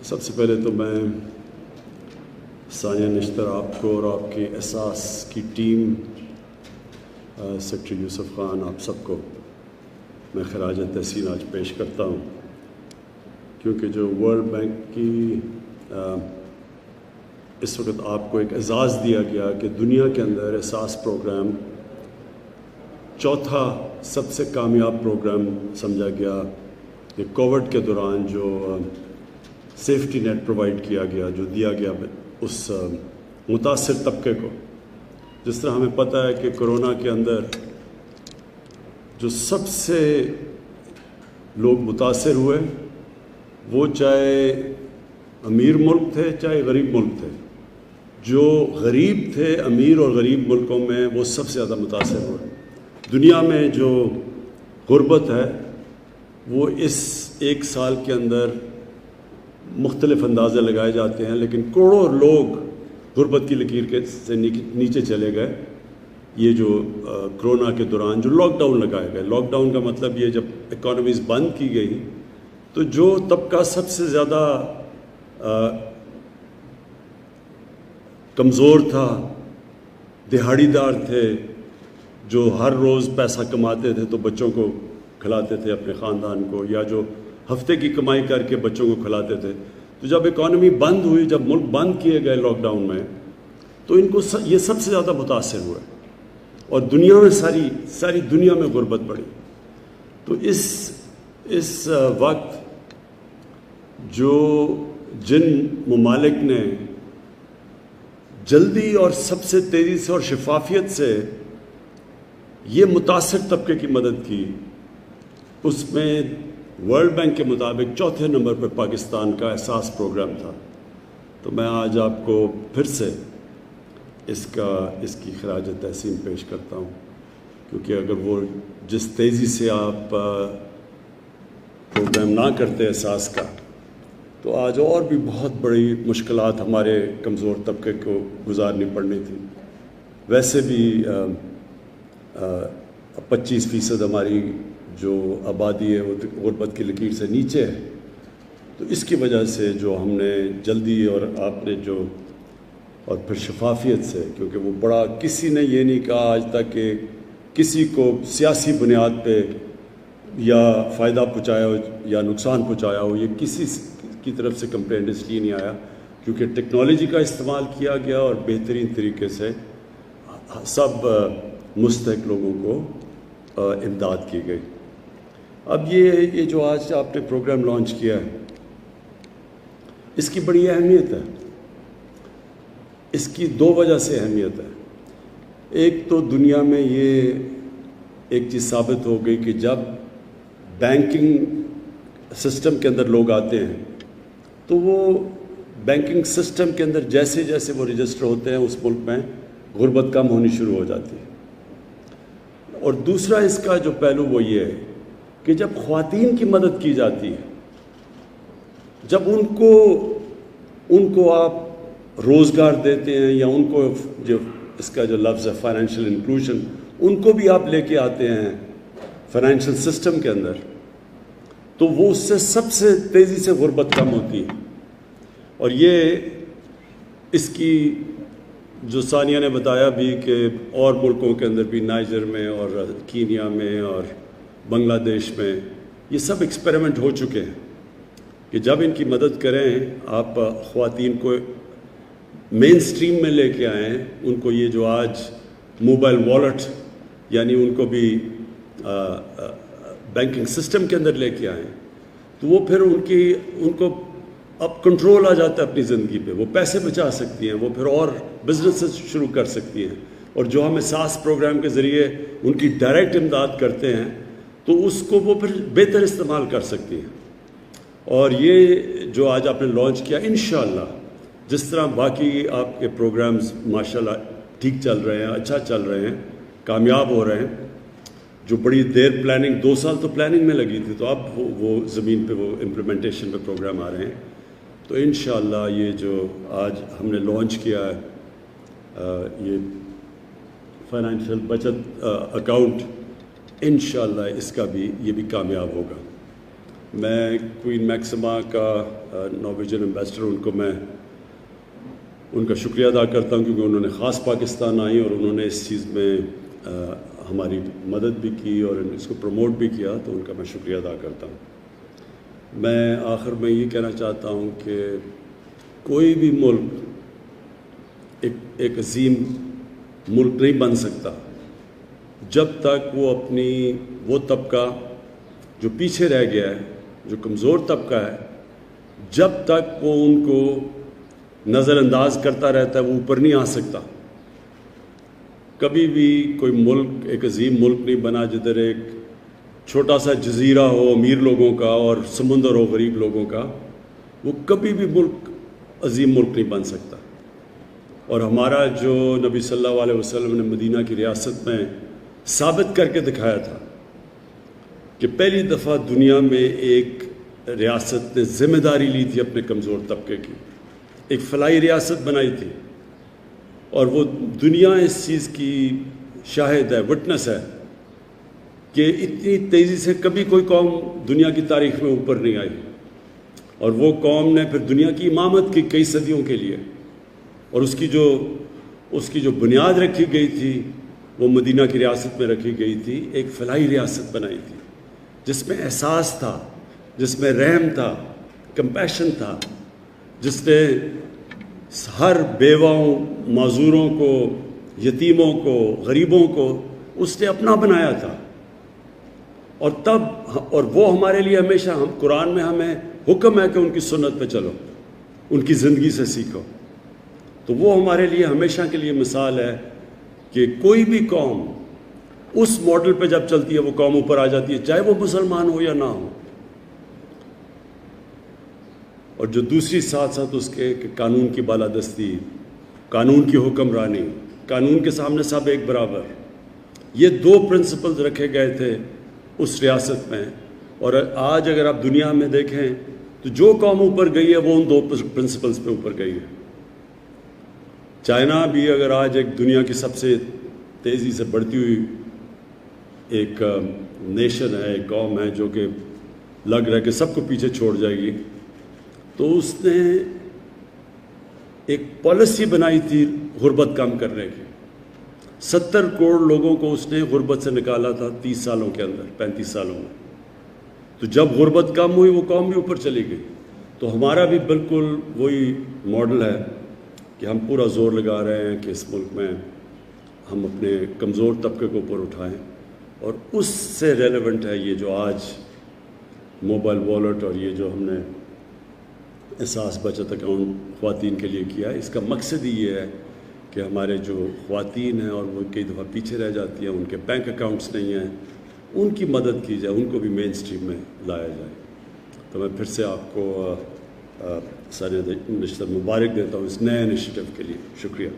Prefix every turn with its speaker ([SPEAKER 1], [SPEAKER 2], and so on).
[SPEAKER 1] سب سے پہلے تو میں ثانیہ نشتر آپ کو اور آپ کی احساس کی ٹیم، سیکٹری یوسف خان، آپ سب کو میں خراج تحسین آج پیش کرتا ہوں، کیونکہ جو ورلڈ بینک کی اس وقت آپ کو ایک اعزاز دیا گیا کہ دنیا کے اندر احساس پروگرام چوتھا سب سے کامیاب پروگرام سمجھا گیا، کہ کووڈ کے دوران جو سیفٹی نیٹ پرووائڈ کیا گیا، جو دیا گیا اس متاثر طبقے کو. جس طرح ہمیں پتہ ہے کہ کرونا کے اندر جو سب سے لوگ متاثر ہوئے وہ چاہے امیر ملک تھے چاہے غریب ملک تھے. جو غریب تھے امیر اور غریب ملکوں میں وہ سب سے زیادہ متاثر ہوئے. دنیا میں جو غربت ہے وہ اس ایک سال کے اندر مختلف اندازے لگائے جاتے ہیں، لیکن کروڑوں لوگ غربت کی لکیر کے سے نیچے چلے گئے. یہ جو کرونا کے دوران جو لاک ڈاؤن لگائے گئے، لاک ڈاؤن کا مطلب یہ جب اکانومیز بند کی گئی تو جو طبقہ سب سے زیادہ کمزور تھا، دہاڑی دار تھے، جو ہر روز پیسہ کماتے تھے تو بچوں کو کھلاتے تھے اپنے خاندان کو، یا جو ہفتے کی کمائی کر کے بچوں کو کھلاتے تھے، تو جب اکانومی بند ہوئی، جب ملک بند کیے گئے لاک ڈاؤن میں، تو ان کو یہ سب سے زیادہ متاثر ہوئے اور دنیا میں ساری دنیا میں غربت بڑھی. تو اس وقت جو جن ممالک نے جلدی اور سب سے تیزی سے اور شفافیت سے یہ متاثر طبقے کی مدد کی، اس میں ورلڈ بینک کے مطابق چوتھے نمبر پر پاکستان کا احساس پروگرام تھا. تو میں آج آپ کو پھر سے اس کی خراج تحسین پیش کرتا ہوں، کیونکہ اگر وہ جس تیزی سے آپ پروگرام نہ کرتے احساس کا، تو آج اور بھی بہت بڑی مشکلات ہمارے کمزور طبقے کو گزارنی پڑنی تھی. ویسے بھی 25% ہماری جو آبادی ہے وہ غربت کی لکیر سے نیچے ہے. تو اس کی وجہ سے جو ہم نے جلدی اور آپ نے جو اور پھر شفافیت سے، کیونکہ وہ بڑا کسی نے یہ نہیں کہا آج تک کہ کسی کو سیاسی بنیاد پہ یا فائدہ پہنچایا ہو یا نقصان پہنچایا ہو، یہ کسی کی طرف سے کمپلینٹ اس لیے نہیں آیا کیونکہ ٹیکنالوجی کا استعمال کیا گیا اور بہترین طریقے سے سب مستحق لوگوں کو امداد کی گئی. اب یہ جو آج آپ نے پروگرام لانچ کیا ہے، اس کی بڑی اہمیت ہے. اس کی دو وجہ سے اہمیت ہے. ایک تو دنیا میں یہ ایک چیز ثابت ہو گئی کہ جب بینکنگ سسٹم کے اندر لوگ آتے ہیں تو وہ بینکنگ سسٹم کے اندر جیسے جیسے وہ رجسٹر ہوتے ہیں اس ملک میں غربت کم ہونی شروع ہو جاتی ہے. اور دوسرا اس کا جو پہلو وہ یہ ہے کہ جب خواتین کی مدد کی جاتی ہے، جب ان کو آپ روزگار دیتے ہیں یا ان کو جو اس کا جو لفظ ہے فائنینشیل انکلوژن، ان کو بھی آپ لے کے آتے ہیں فائنینشیل سسٹم کے اندر، تو وہ اس سے سب سے تیزی سے غربت کم ہوتی ہے. اور یہ اس کی جو ثانیہ نے بتایا بھی کہ اور ملکوں کے اندر بھی، نائجر میں اور کینیا میں اور بنگلہ دیش میں، یہ سب ایکسپیریمنٹ ہو چکے ہیں کہ جب ان کی مدد کریں آپ خواتین کو مین سٹریم میں لے کے آئیں، ان کو یہ جو آج موبائل والیٹ یعنی ان کو بھی بینکنگ سسٹم کے اندر لے کے آئیں، تو وہ پھر ان کو اب کنٹرول آ جاتا ہے اپنی زندگی پہ. وہ پیسے بچا سکتی ہیں، وہ پھر اور بزنس شروع کر سکتی ہیں. اور جو ہم احساس پروگرام کے ذریعے ان کی ڈائریکٹ امداد کرتے ہیں تو اس کو وہ پھر بہتر استعمال کر سکتی ہیں. اور یہ جو آج آپ نے لانچ کیا، انشاءاللہ جس طرح باقی آپ کے پروگرامز ماشاءاللہ ٹھیک چل رہے ہیں، اچھا چل رہے ہیں، کامیاب ہو رہے ہیں، جو بڑی دیر پلاننگ 2 سال تو پلاننگ میں لگی تھی، تو اب وہ زمین پہ وہ امپلیمنٹیشن پہ پروگرام آ رہے ہیں. تو انشاءاللہ یہ جو آج ہم نے لانچ کیا ہے یہ فائنینشیل بچت اکاؤنٹ، انشاءاللہ اس کا بھی یہ بھی کامیاب ہوگا. میں کوئین میکسما کا نارویجن ایمبیسڈر ان کو میں ان کا شکریہ ادا کرتا ہوں، کیونکہ انہوں نے خاص پاکستان آئی اور انہوں نے اس چیز میں ہماری مدد بھی کی اور اس کو پروموٹ بھی کیا، تو ان کا میں شکریہ ادا کرتا ہوں۔ میں آخر میں یہ کہنا چاہتا ہوں کہ کوئی بھی ملک ایک عظیم ملک نہیں بن سکتا جب تک وہ طبقہ جو پیچھے رہ گیا ہے، جو کمزور طبقہ ہے، جب تک وہ ان کو نظر انداز کرتا رہتا ہے وہ اوپر نہیں آ سکتا۔ کبھی بھی کوئی ملک ایک عظیم ملک نہیں بنا جدھر ایک چھوٹا سا جزیرہ ہو امیر لوگوں کا اور سمندر ہو غریب لوگوں کا، وہ کبھی بھی ملک عظیم ملک نہیں بن سکتا۔ اور ہمارا جو نبی صلی اللہ علیہ وسلم نے مدینہ کی ریاست میں ثابت کر کے دکھایا تھا کہ پہلی دفعہ دنیا میں ایک ریاست نے ذمہ داری لی تھی اپنے کمزور طبقے کی، ایک فلاحی ریاست بنائی تھی، اور وہ دنیا اس چیز کی شاہد ہے، وٹنس ہے کہ اتنی تیزی سے کبھی کوئی قوم دنیا کی تاریخ میں اوپر نہیں آئی، اور وہ قوم نے پھر دنیا کی امامت کی کئی صدیوں کے لیے، اور اس کی جو بنیاد رکھی گئی تھی وہ مدینہ کی ریاست میں رکھی گئی تھی، ایک فلاحی ریاست بنائی تھی جس میں احساس تھا، جس میں رحم تھا، کمپیشن تھا، جس نے ہر بیواؤں، معذوروں کو، یتیموں کو، غریبوں کو اس نے اپنا بنایا تھا۔ اور وہ ہمارے لیے ہمیشہ، قرآن میں ہمیں حکم ہے کہ ان کی سنت پہ چلو، ان کی زندگی سے سیکھو، تو وہ ہمارے لیے ہمیشہ کے لیے مثال ہے کہ کوئی بھی قوم اس ماڈل پہ جب چلتی ہے وہ قوم اوپر آ جاتی ہے، چاہے وہ مسلمان ہو یا نہ ہو۔ اور جو دوسری ساتھ اس کے کہ قانون کی بالادستی، قانون کی حکمرانی، قانون کے سامنے سب ایک برابر، یہ دو پرنسپلز رکھے گئے تھے اس ریاست میں۔ اور آج اگر آپ دنیا میں دیکھیں تو جو قوم اوپر گئی ہے وہ ان دو پرنسپلز پہ اوپر گئی ہے۔ چائنا بھی اگر آج ایک دنیا کی سب سے تیزی سے بڑھتی ہوئی ایک نیشن ہے، ایک قوم ہے جو کہ لگ رہا ہے کہ سب کو پیچھے چھوڑ جائے گی، تو اس نے ایک پالیسی بنائی تھی غربت کم کرنے کی۔ 70 کروڑ لوگوں کو اس نے غربت سے نکالا تھا 30 سالوں کے اندر، 35 سالوں میں۔ تو جب غربت کم ہوئی وہ قوم بھی اوپر چلی گئی۔ تو ہمارا بھی بالکل وہی ماڈل ہے کہ ہم پورا زور لگا رہے ہیں کہ اس ملک میں ہم اپنے کمزور طبقے کو اوپر اٹھائیں، اور اس سے ریلیونٹ ہے یہ جو آج موبائل والیٹ اور یہ جو ہم نے احساس بچت اکاؤنٹ خواتین کے لیے کیا ہے۔ اس کا مقصد ہی یہ ہے کہ ہمارے جو خواتین ہیں اور وہ کئی دفعہ پیچھے رہ جاتی ہیں، ان کے بینک اکاؤنٹس نہیں ہیں، ان کی مدد کی جائے، ان کو بھی مین سٹریم میں لایا جائے۔ تو میں پھر سے آپ کو سر نشتر مبارک دیتا ہوں اس نئے انیشیٹو کے لیے۔ شکریہ۔